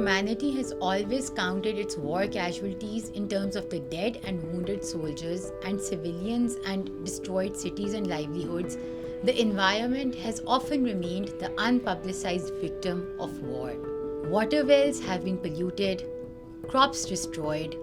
humanity has always counted its war casualties in terms of the dead and wounded soldiers and civilians and destroyed cities and livelihoods, the environment has often remained the unpublicized victim of war. Water wells have been polluted, crops destroyed,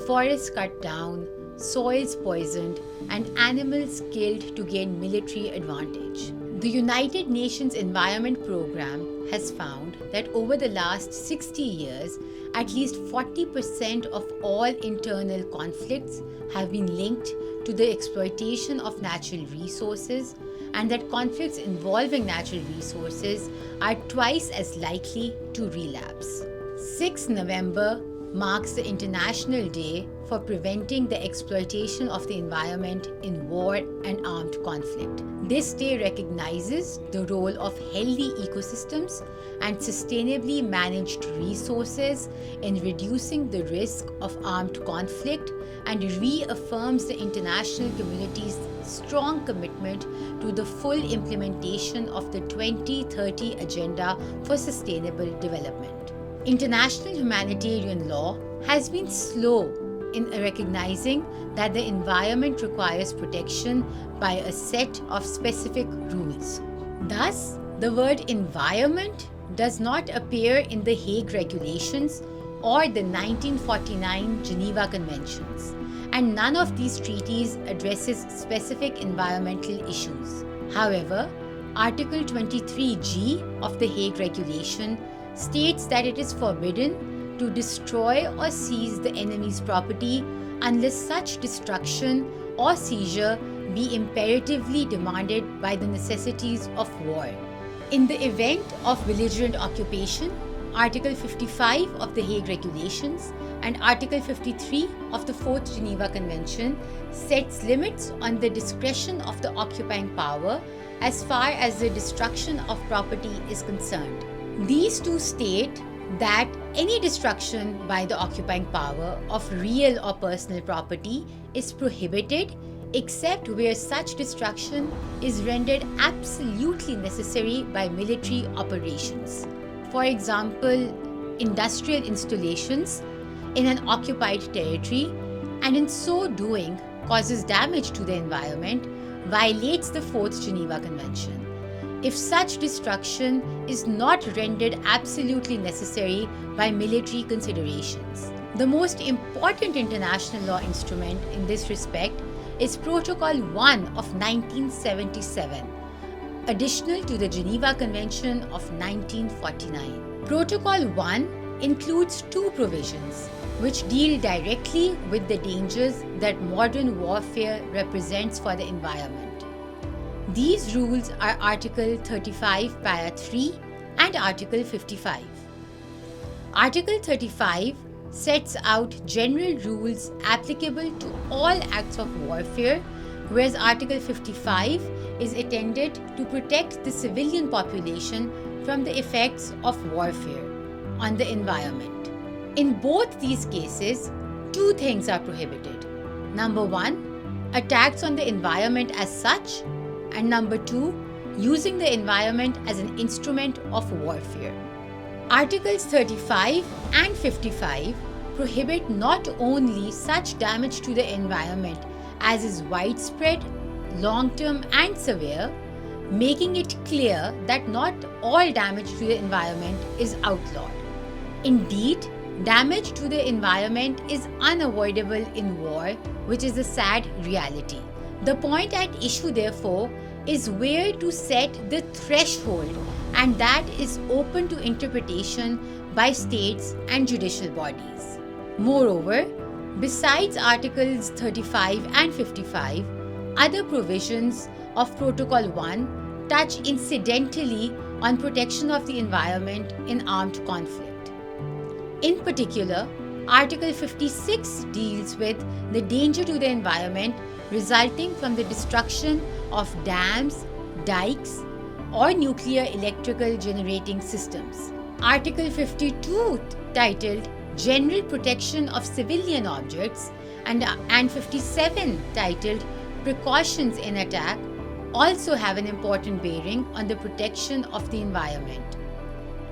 forests cut down, soils poisoned, and animals killed to gain military advantage. The United Nations Environment Programme has found that over the last 60 years, at least 40% of all internal conflicts have been linked to the exploitation of natural resources, and that conflicts involving natural resources are twice as likely to relapse. 6 November marks the International Day for preventing the exploitation of the environment in war and armed conflict. This day recognizes the role of healthy ecosystems and sustainably managed resources in reducing the risk of armed conflict and reaffirms the international community's strong commitment to the full implementation of the 2030 Agenda for Sustainable Development. International humanitarian law has been slow in recognizing that the environment requires protection by a set of specific rules. Thus, the word environment does not appear in the Hague Regulations or the 1949 Geneva Conventions, and none of these treaties addresses specific environmental issues. However, Article 23G of the Hague Regulation states that it is forbidden to destroy or seize the enemy's property unless such destruction or seizure be imperatively demanded by the necessities of war. In the event of belligerent occupation, Article 55 of the Hague Regulations and Article 53 of the 4th Geneva Convention sets limits on the discretion of the occupying power as far as the destruction of property is concerned. These two state that any destruction by the occupying power of real or personal property is prohibited except where such destruction is rendered absolutely necessary by military operations. For example, industrial installations in an occupied territory, and in so doing causes damage to the environment, violates the 4th Geneva Convention. If such destruction is not rendered absolutely necessary by military considerations. The most important international law instrument in this respect is Protocol 1 of 1977, additional to the Geneva Convention of 1949. Protocol 1 includes two provisions which deal directly with the dangers that modern warfare represents for the environment. These rules are Article 35 Para 3 and Article 55. Article 35 sets out general rules applicable to all acts of warfare, whereas Article 55 is intended to protect the civilian population from the effects of warfare on the environment. In both these cases, two things are prohibited. Number one, attacks on the environment as such, and number two, using the environment as an instrument of warfare. Articles 35 and 55 prohibit not only such damage to the environment as is widespread, long-term and severe, making it clear that not all damage to the environment is outlawed. Indeed, damage to the environment is unavoidable in war, which is a sad reality. The point at issue, therefore, is where to set the threshold, and that is open to interpretation by states and judicial bodies. Moreover, besides Articles 35 and 55, other provisions of Protocol 1 touch incidentally on protection of the environment in armed conflict. In particular, Article 56 deals with the danger to the environment resulting from the destruction of dams, dikes, or nuclear electrical generating systems. Article 52, titled General Protection of Civilian Objects, and 57, titled Precautions in Attack, also have an important bearing on the protection of the environment.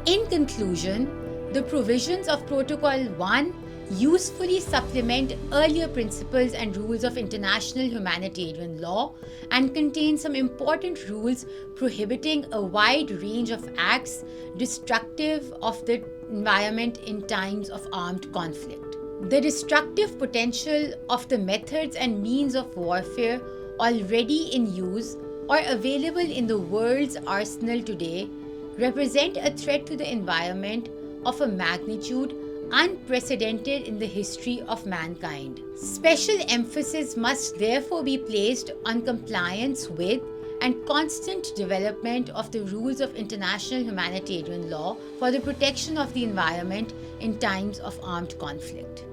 In conclusion, The provisions of Protocol 1 usefully supplement earlier principles and rules of international humanitarian law and contain some important rules prohibiting a wide range of acts destructive of the environment in times of armed conflict. The destructive potential of the methods and means of warfare already in use or available in the world's arsenal today represent a threat to the environment of a magnitude unprecedented in the history of mankind. Special emphasis must therefore be placed on compliance with and constant development of the rules of international humanitarian law for the protection of the environment in times of armed conflict.